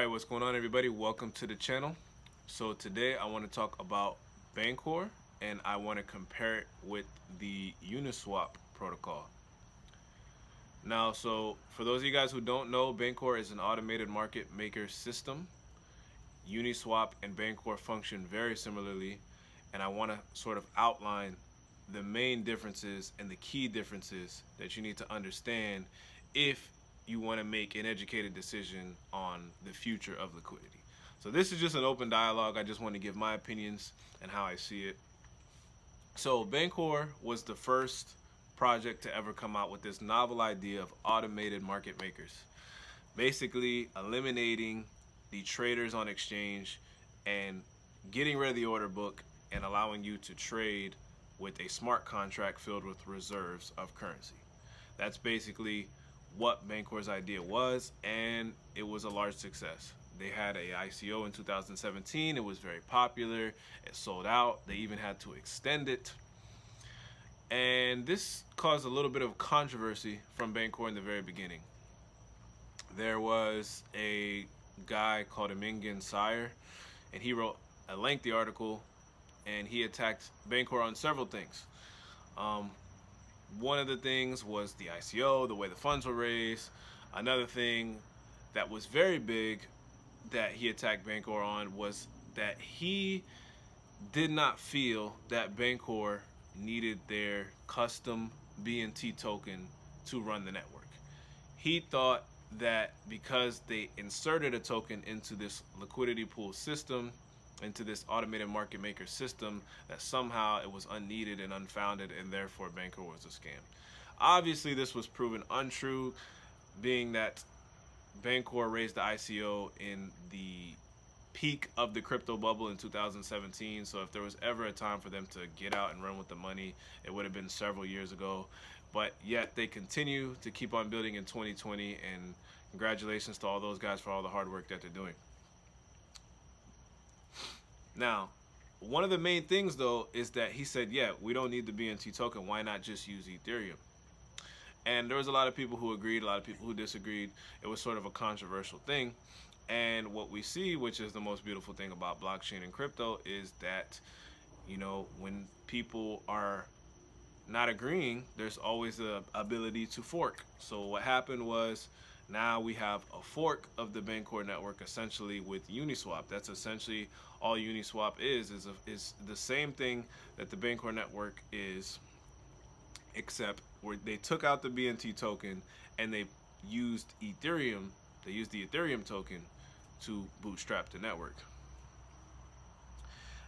Alright, what's going on, everybody? Welcome to the channel. So today I want to talk about Bancor, and I want to compare it with the Uniswap protocol. Now, so for those of you guys who don't know, Bancor is an automated market maker system. Uniswap and Bancor function very similarly, and I want to sort of outline the main differences and the key differences that you need to understand if you want to make an educated decision on the future of liquidity. So this is just an open dialogue. I just want to give my opinions and how I see it. So Bancor was the first project to ever come out with this novel idea of automated market makers, basically eliminating the traders on exchange and getting rid of the order book and allowing you to trade with a smart contract filled with reserves of currency. That's basically what Bancor's idea was, and it was a large success. They had a ICO in 2017. It was very popular. It sold out. They even had to extend it. And this caused a little bit of controversy from Bancor in the very beginning. There was a guy called Mingan Sire, and he wrote a lengthy article, and he attacked Bancor on several things. One of the things was the ICO, the way the funds were raised. Another thing that was very big that he attacked Bancor on was that he did not feel that Bancor needed their custom BNT token to run the network. He thought that because they inserted a token into this liquidity pool system, into this automated market maker system, that somehow it was unneeded and unfounded, and therefore Bancor was a scam. Obviously, this was proven untrue, being that Bancor raised the ICO in the peak of the crypto bubble in 2017. So if there was ever a time for them to get out and run with the money, it would have been several years ago. But yet they continue to keep on building in 2020, and congratulations to all those guys for all the hard work that they're doing. Now, one of the main things though is that he said, yeah, we don't need the BNT token. Why not just use Ethereum? And there was a lot of people who agreed, a lot of people who disagreed. It was sort of a controversial thing. And what we see, which is the most beautiful thing about blockchain and crypto, is that, you know, when people are not agreeing, there's always the ability to fork. So what happened was, now we have a fork of the Bancor network, essentially with Uniswap. That's essentially all Uniswap is the same thing that the Bancor network is, except where they took out the BNT token and they used Ethereum. They used the Ethereum token to bootstrap the network.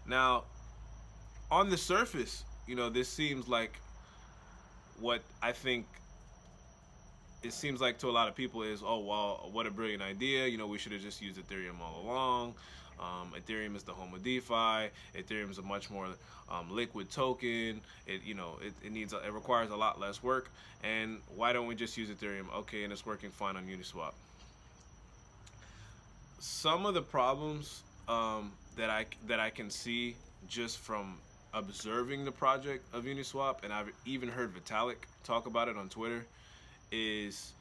Now, on the surface, you know, this seems like what I think it seems like to a lot of people is, oh, wow, what a brilliant idea. You know, we should have just used Ethereum all along. Ethereum is the home of DeFi. Ethereum is a much more liquid token. It requires a lot less work. And why don't we just use Ethereum? Okay, and it's working fine on Uniswap. Some of the problems that I can see just from observing the project of Uniswap, and I've even heard Vitalik talk about it on Twitter, is,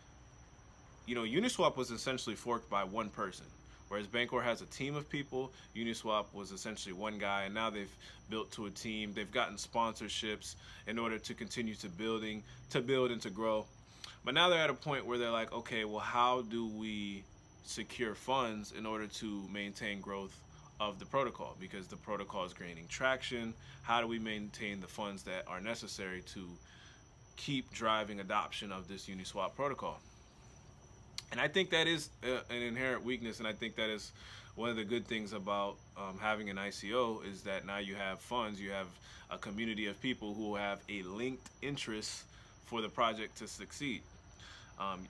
you know, Uniswap was essentially forked by one person, whereas Bancor has a team of people. Uniswap was essentially one guy, and now they've built to a team. They've gotten sponsorships in order to continue to build and to grow. But now they're at a point where they're like, okay, well, how do we secure funds in order to maintain growth of the protocol? Because the protocol is gaining traction. How do we maintain the funds that are necessary to keep driving adoption of this Uniswap protocol? And I think that is an inherent weakness, and I think that is one of the good things about having an ICO, is that now you have funds, you have a community of people who have a linked interest for the project to succeed.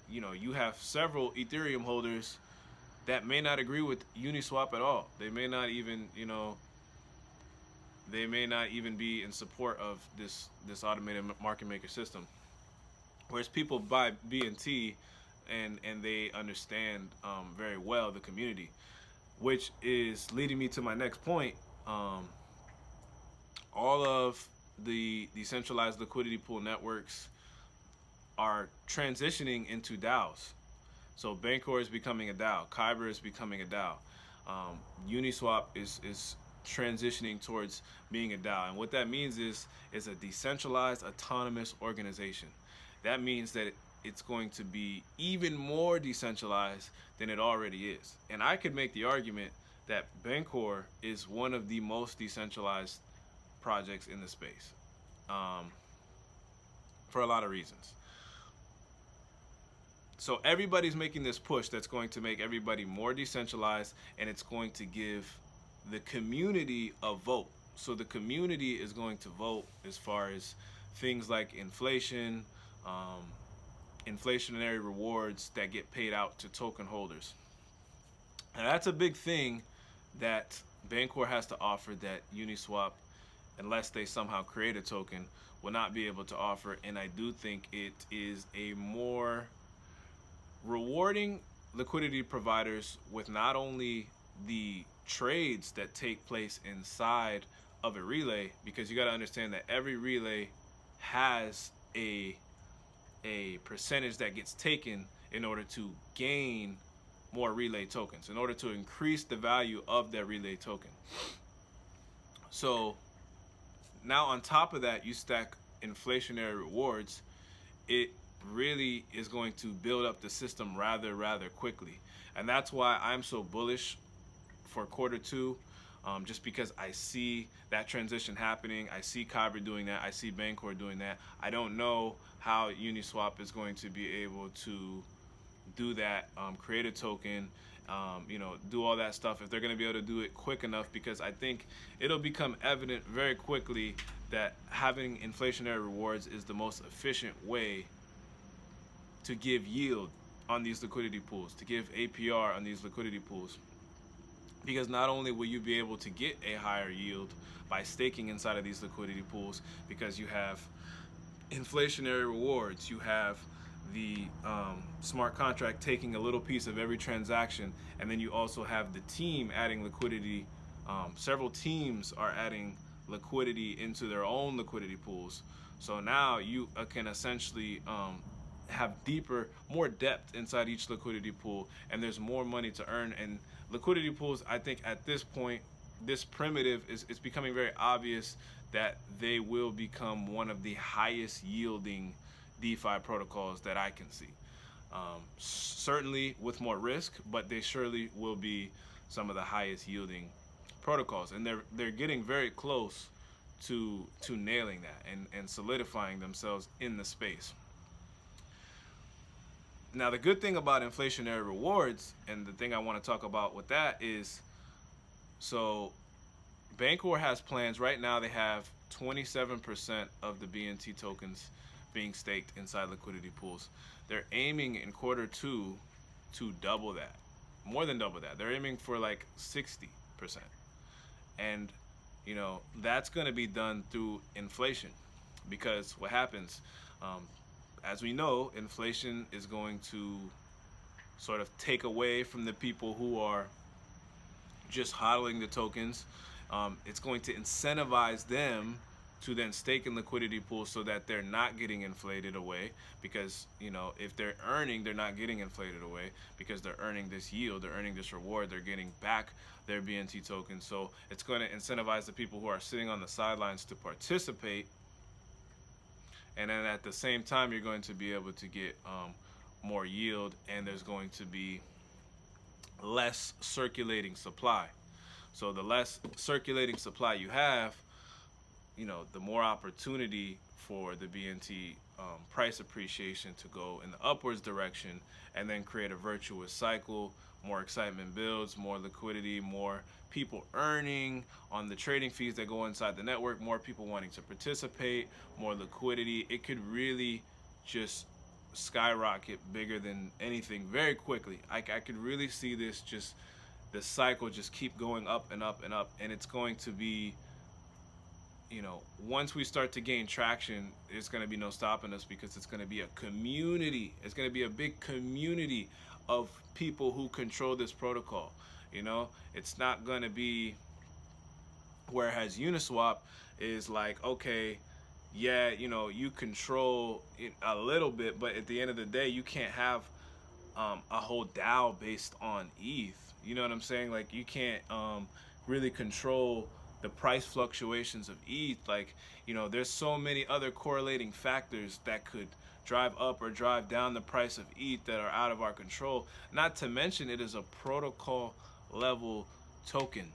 You know, you have several Ethereum holders that may not agree with Uniswap at all. They may not even, you know, they may not even be in support of this automated market maker system. Whereas people buy BNT and they understand very well the community, which is leading me to my next point. All of the decentralized liquidity pool networks are transitioning into DAOs. So Bancor is becoming a DAO. Kyber is becoming a DAO. Uniswap is transitioning towards being a DAO, and what that means is a decentralized autonomous organization. That means that it's going to be even more decentralized than it already is. And I could make the argument that Bancor is one of the most decentralized projects in the space, for a lot of reasons. So everybody's making this push that's going to make everybody more decentralized, and it's going to give the community a vote. So the community is going to vote as far as things like inflation, inflationary rewards that get paid out to token holders. And that's a big thing that Bancor has to offer that Uniswap, unless they somehow create a token, will not be able to offer. And I do think it is a more rewarding liquidity providers with not only the trades that take place inside of a relay, because you got to understand that every relay has a percentage that gets taken in order to gain more relay tokens, in order to increase the value of that relay token. So now on top of that, you stack inflationary rewards. It really is going to build up the system rather quickly, and that's why I'm so bullish for Q2, just because I see that transition happening. I see Kyber doing that. I see Bancor doing that. I don't know how Uniswap is going to be able to do that, create a token, do all that stuff, if they're going to be able to do it quick enough, because I think it'll become evident very quickly that having inflationary rewards is the most efficient way to give yield on these liquidity pools, to give APR on these liquidity pools. Because not only will you be able to get a higher yield by staking inside of these liquidity pools, because you have inflationary rewards, you have the smart contract taking a little piece of every transaction, and then you also have the team adding liquidity. Several teams are adding liquidity into their own liquidity pools. So now you can essentially have more depth inside each liquidity pool, and there's more money to earn. And liquidity pools, I think at this point, this primitive it's becoming very obvious that they will become one of the highest yielding DeFi protocols that I can see. Certainly with more risk, but they surely will be some of the highest yielding protocols, and they're getting very close to nailing that and solidifying themselves in the space. Now, the good thing about inflationary rewards, and the thing I want to talk about with that is, so Bancor has plans right now. They have 27% of the BNT tokens being staked inside liquidity pools. They're aiming in Q2 to double that, more than double that. They're aiming for like 60%. And that's going to be done through inflation, because what happens, as we know, inflation is going to sort of take away from the people who are just hodling the tokens. It's going to incentivize them to then stake in liquidity pools so that they're not getting inflated away, because if they're earning, they're not getting inflated away, because they're earning this yield, they're earning this reward, they're getting back their BNT tokens. So it's going to incentivize the people who are sitting on the sidelines to participate, and then at the same time you're going to be able to get more yield, and there's going to be less circulating supply. So the less circulating supply you have, the more opportunity for the BNT price appreciation to go in the upwards direction, and then create a virtuous cycle. More excitement builds, more liquidity, more people earning on the trading fees that go inside the network, more people wanting to participate, more liquidity. It could really just skyrocket bigger than anything very quickly. I could really see this cycle just keep going up and up and up, and it's going to be, once we start to gain traction, there's going to be no stopping us, because it's going to be a community. It's going to be a big community of people who control this protocol. It's not going to be, whereas Uniswap is like, okay, yeah, you control it a little bit, but at the end of the day, you can't have a whole DAO based on ETH. You know what I'm saying? Like you can't really control the price fluctuations of ETH. Like, you know, there's so many other correlating factors that could drive up or drive down the price of ETH that are out of our control. Not to mention it is a protocol level token.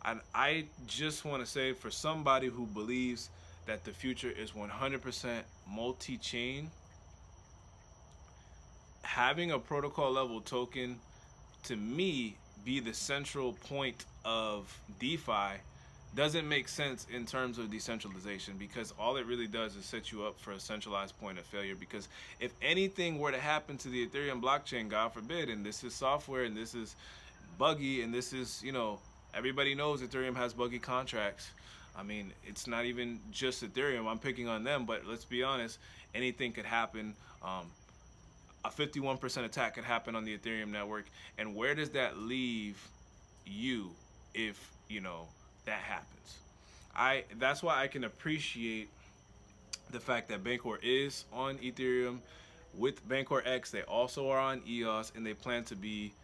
And I just want to say, for somebody who believes that the future is 100% multi-chain, having a protocol level token, to me, be the central point of DeFi doesn't make sense in terms of decentralization, because all it really does is set you up for a centralized point of failure. Because if anything were to happen to the Ethereum blockchain, God forbid, and this is software and this is buggy and this is, you know, everybody knows Ethereum has buggy contracts. I mean, it's not even just Ethereum. I'm picking on them, but let's be honest, anything could happen. A 51% attack could happen on the Ethereum network. And where does that leave you if, you know, that happens? That's why I can appreciate the fact that Bancor is on Ethereum. With Bancor X, they also are on EOS, and they plan to be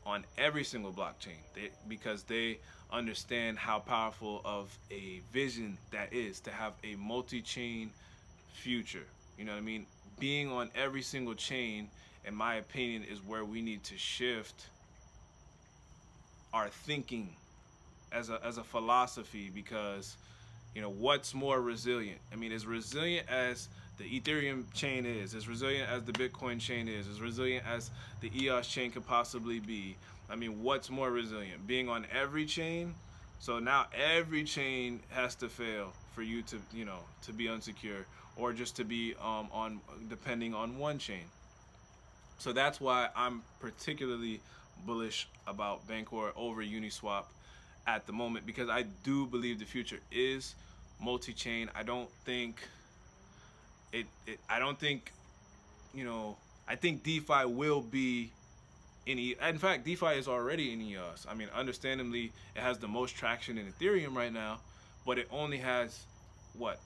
on every single blockchain, because they understand how powerful of a vision that is, to have a multi-chain future. You know what I mean? Being on every single chain, in my opinion, is where we need to shift our thinking as a philosophy. Because, you know, what's more resilient? I mean, as resilient as the Ethereum chain is, as resilient as the Bitcoin chain is, as resilient as the EOS chain could possibly be, I mean, what's more resilient? Being on every chain? So now every chain has to fail for you to, you know, to be unsecure, or just to be on depending on one chain. So that's why I'm particularly bullish about Bancor over Uniswap at the moment, because I do believe the future is multi-chain. I don't think you know, I think DeFi will be in fact, DeFi is already in EOS. I mean, understandably, it has the most traction in Ethereum right now, but it only has, what,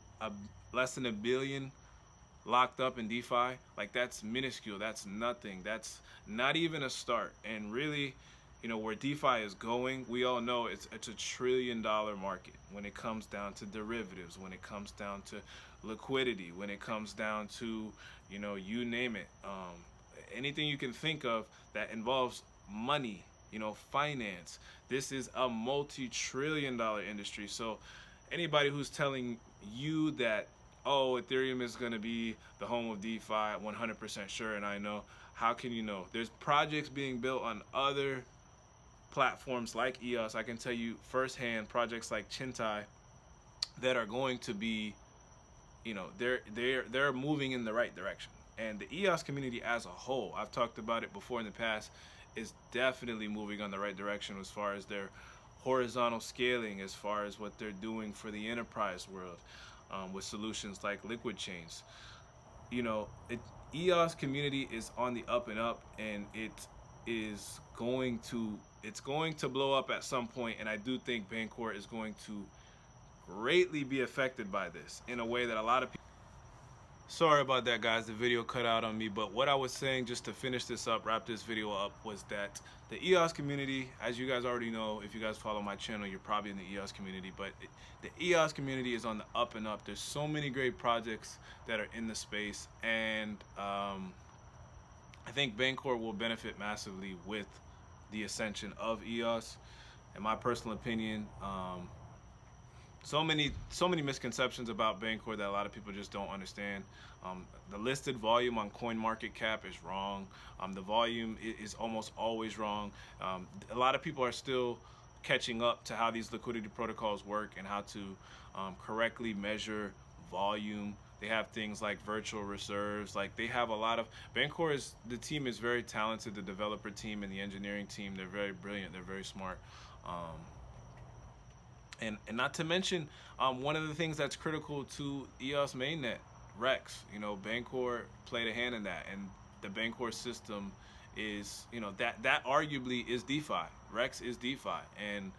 less than 1 billion locked up in DeFi. Like, that's minuscule. That's nothing. That's not even a start. And really, you know, where DeFi is going, we all know it's a $1 trillion market when it comes down to derivatives, when it comes down to liquidity, when it comes down to, you know, you name it. Anything you can think of that involves money, you know, finance. This is a multi-trillion-dollar industry. So anybody who's telling you that, oh, Ethereum is going to be the home of DeFi, 100% sure, and I know. How can you know? There's projects being built on other platforms like EOS. I can tell you firsthand, projects like Chintai that are going to be, you know, they're moving in the right direction. And the EOS community as a whole, I've talked about it before in the past, is definitely moving on the right direction as far as their horizontal scaling, as far as what they're doing for the enterprise world, with solutions like liquid chains. You know, EOS community is on the up and up, and it's going to blow up at some point. And I do think Bancor is going to greatly be affected by this in a way that a lot of people. Sorry about that, guys. The video cut out on me. But what I was saying, just to finish this up, wrap this video up, was that the EOS community, as you guys already know, if you guys follow my channel, you're probably in the EOS community. But the EOS community is on the up and up. There's so many great projects that are in the space. And I think Bancor will benefit massively with the ascension of EOS. In my personal opinion, so many misconceptions about Bancor that a lot of people just don't understand. The listed volume on CoinMarketCap is wrong. The volume is almost always wrong. A lot of people are still catching up to how these liquidity protocols work and how to correctly measure volume. They have things like virtual reserves. Like, they have a lot of Bancor the team is very talented. The developer team and the engineering team, they're very brilliant. They're very smart. And not to mention, one of the things that's critical to EOS mainnet, Rex. You know, Bancor played a hand in that, and the Bancor system is, you know, that arguably is DeFi. Rex is DeFi, and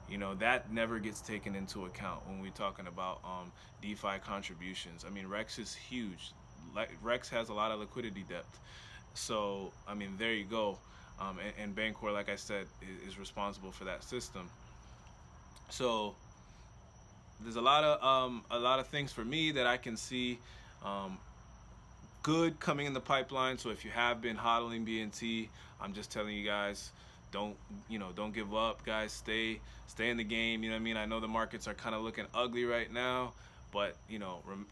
you know that never gets taken into account when we're talking about DeFi contributions. I mean, Rex is huge. Rex has a lot of liquidity depth. So I mean, there you go. And Bancor, like I said, is responsible for that system. So there's a lot of things for me that I can see um, good coming in the pipeline. So if you have been hodling BNT, I'm just telling you guys, don't don't give up, guys. Stay in the game. You know what I mean? I know the markets are kind of looking ugly right now, but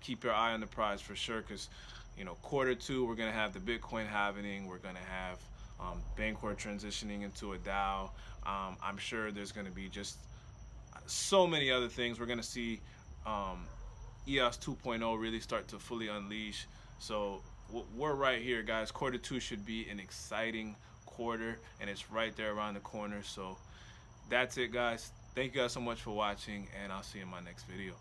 keep your eye on the prize for sure, because Q2 we're gonna have the Bitcoin halving. We're gonna have Bancor transitioning into a DAO. I'm sure there's gonna be just so many other things. We're gonna see EOS 2.0 really start to fully unleash. So we're right here, guys. Q2 should be an exciting quarter, and it's right there around the corner. So that's it, guys. Thank you guys so much for watching, and I'll see you in my next video.